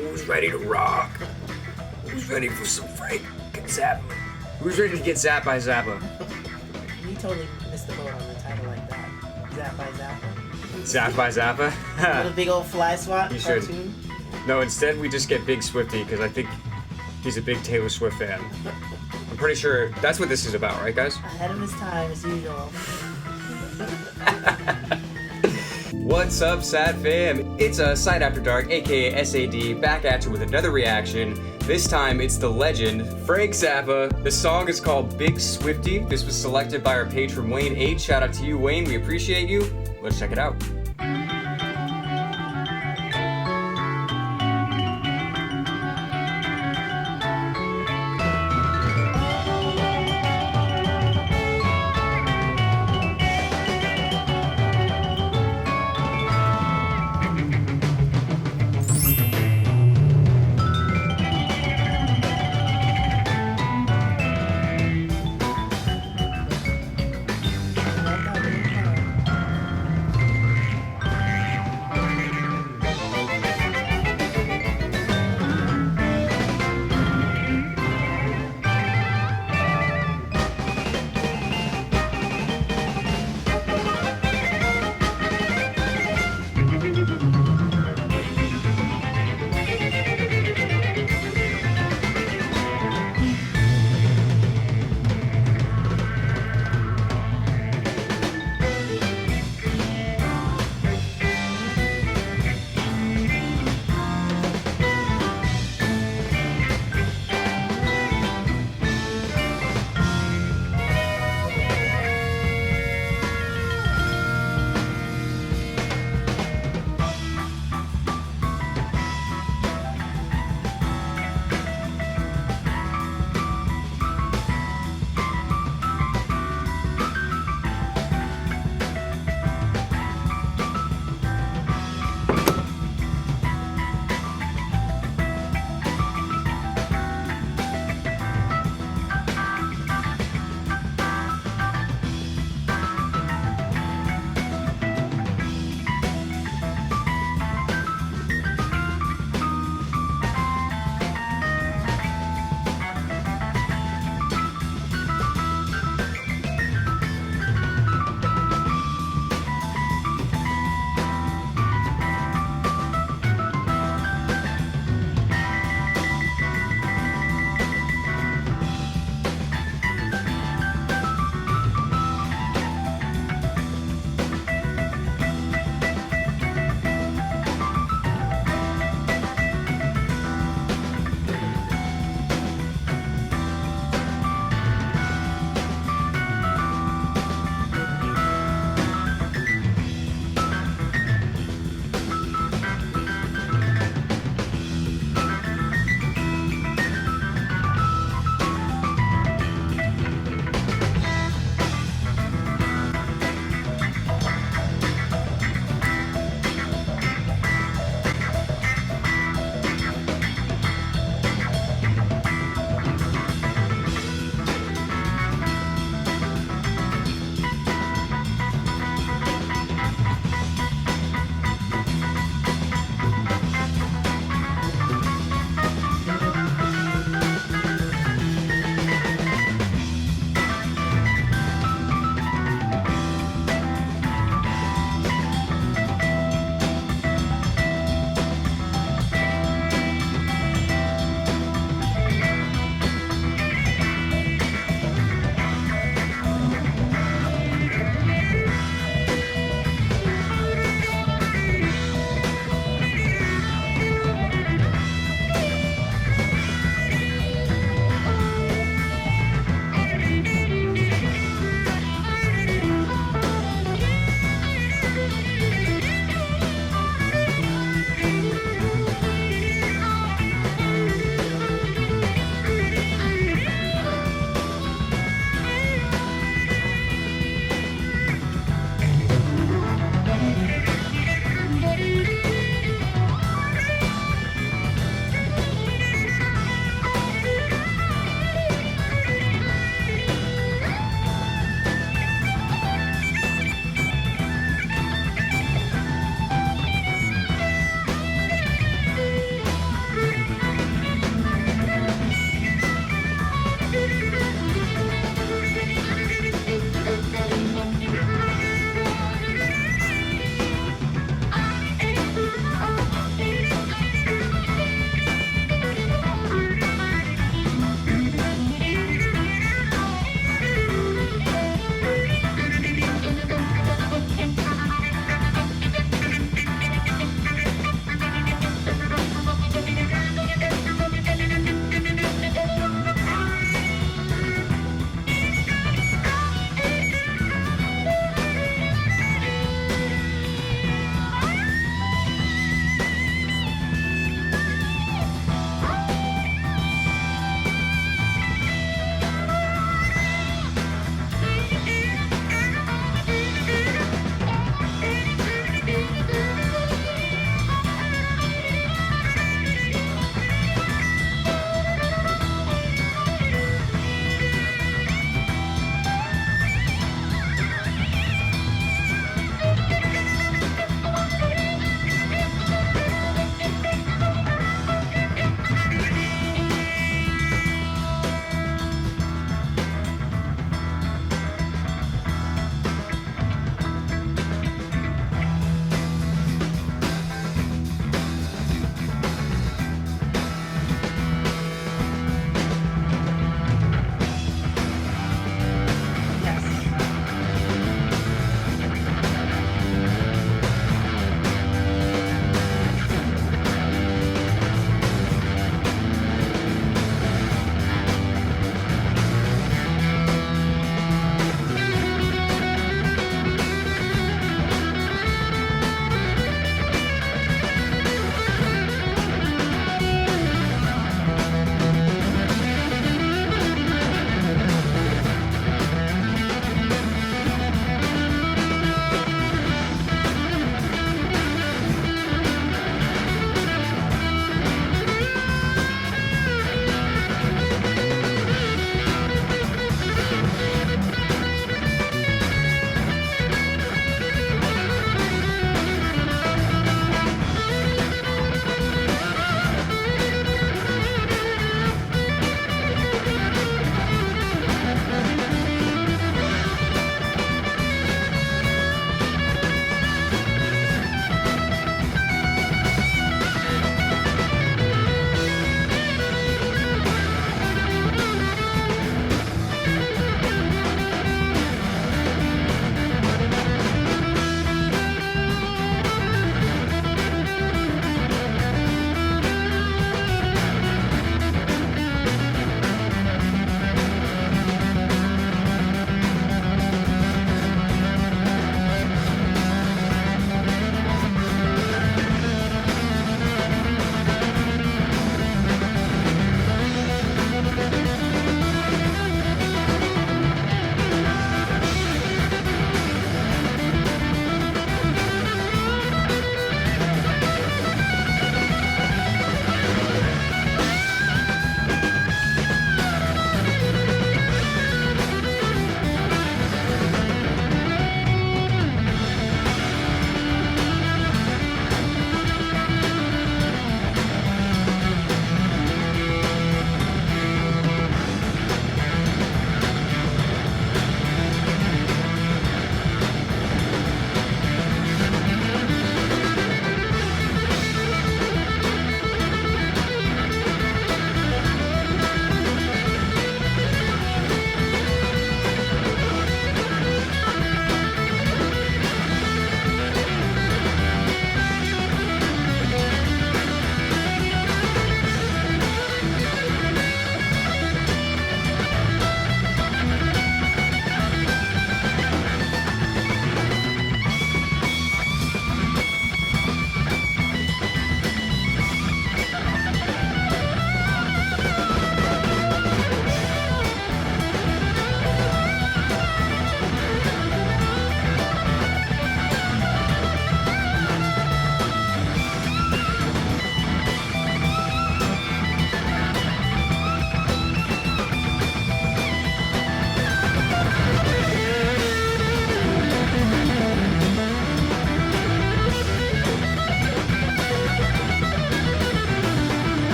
Who's ready to rock? Who's ready for some Frank and Zappa? Who's ready to get zapped by Zappa? You totally missed the boat on the title like that. Zap by Zappa. Zapped by Zappa? Little big old fly swat You should. cartoon. No, instead we just get Big Swifty because I think he's a big Taylor Swift fan. I'm pretty sure that's what this is about, right, guys? Ahead of his time, as usual. What's up, S.A.D.fam? It's a Sight After Dark, aka S.A.D., back at you with another reaction. This time it's the legend, Frank Zappa. The song is called Big Swifty. This was selected by our patron Wayne H. Shout out to you, Wayne. We appreciate you. Let's check it out.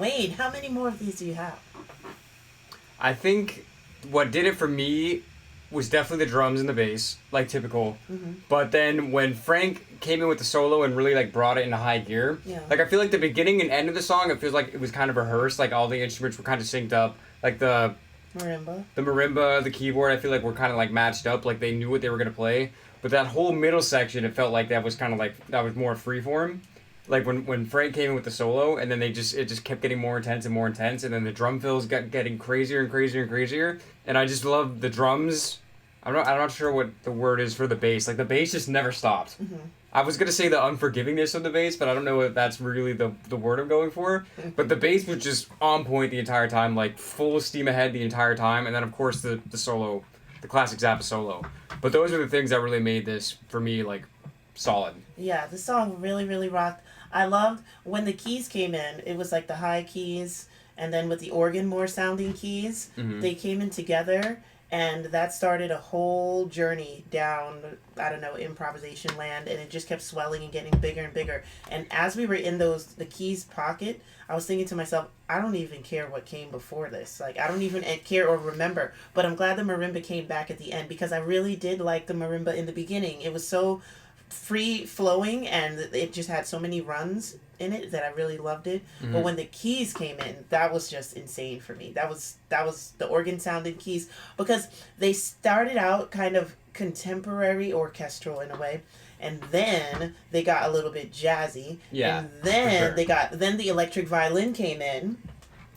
Wayne, how many more of these do you have? I think what did it for me was definitely the drums and the bass, like typical. Mm-hmm. But then when Frank came in with the solo and really like brought it into high gear, like I feel like the beginning and end of the song, it feels like it was kind of rehearsed. Like all the instruments were kind of synced up. Like the marimba, the keyboard, I feel like were kind of like matched up. Like they knew what they were gonna play. But that whole middle section, it felt like that was kind of like that was more freeform. Like when Frank came in with the solo, and then it just kept getting more intense and more intense, and then the drum fills got getting crazier and crazier and crazier, and I just love the drums. I'm not sure what the word is for the bass. Like the bass just never stopped. Mm-hmm. I was gonna say the unforgivingness of the bass, but I don't know if that's really the word I'm going for. But the bass was just on point the entire time, like full steam ahead the entire time, and then of course the solo, the classic Zappa solo. But those are the things that really made this for me like solid. Yeah, the song really, really rocked. I loved when the keys came in. It was like the high keys, and then with the organ more sounding keys, they came in together, and that started a whole journey down, I don't know, improvisation land, and it just kept swelling and getting bigger and bigger. And as we were in the keys pocket, I was thinking to myself, I don't even care what came before this. Like, I don't even care or remember. But I'm glad the marimba came back at the end, because I really did like the marimba in the beginning. It was so free flowing, and it just had so many runs in it that I really loved it. But when the keys came in, that was just insane for me. That was the organ sounded keys, because they started out kind of contemporary orchestral in a way, and then they got a little bit jazzy. Yeah, and then sure. then the electric violin came in.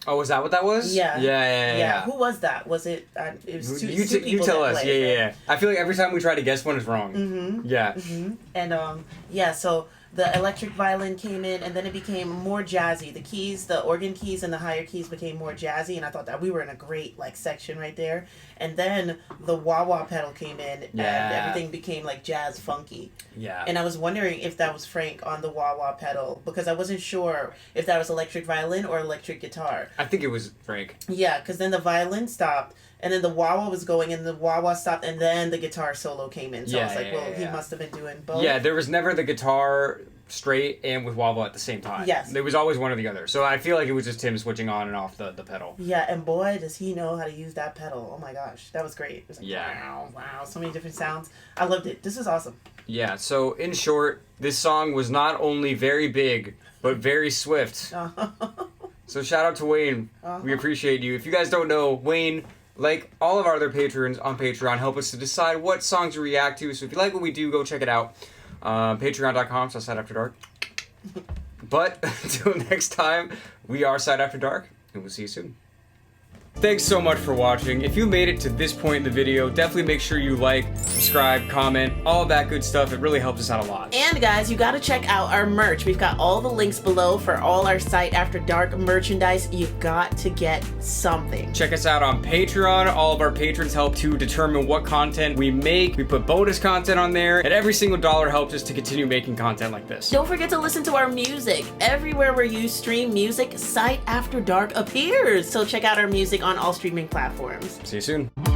Oh, was that what that was? Yeah. Who was that? Was it? It was two people. You tell that us. played, Yeah. right? I feel like every time we try to guess one is wrong. Mm-hmm. Yeah. Mm-hmm. And so the electric violin came in, and then it became more jazzy. The keys, the organ keys, and the higher keys became more jazzy, and I thought that we were in a great like section right there. And then the wah-wah pedal came in, and everything became like jazz funky. Yeah. And I was wondering if that was Frank on the wah-wah pedal, because I wasn't sure if that was electric violin or electric guitar. I think it was Frank. Yeah, because then the violin stopped, and then the wah-wah was going, and the wah-wah stopped, and then the guitar solo came in. So I was like, he must have been doing both. Yeah, there was never the guitar straight and with wah-wah at the same time. Yes. There was always one or the other. So I feel like it was just him switching on and off the pedal. Yeah, and boy, does he know how to use that pedal. Oh my gosh, that was great. It was like, wow, so many different sounds. I loved it. This was awesome. Yeah, so in short, this song was not only very big, but very swift. So shout out to Wayne. We appreciate you. If you guys don't know, Wayne, like all of our other patrons on Patreon, help us to decide what songs to react to. So if you like what we do, go check it out. Patreon.com/SAD.after dark. But until next time, we are S.A.D. After Dark, and we'll see you soon. Thanks so much for watching. If you made it to this point in the video, definitely make sure you like, subscribe, comment, all of that good stuff. It really helps us out a lot. And guys, you gotta check out our merch. We've got all the links below for all our S.A.D. After Dark merchandise. You've got to get something. Check us out on Patreon. All of our patrons help to determine what content we make. We put bonus content on there, and every single dollar helps us to continue making content like this. Don't forget to listen to our music. Everywhere where you stream music, S.A.D. After Dark appears. So check out our music on all streaming platforms. See you soon.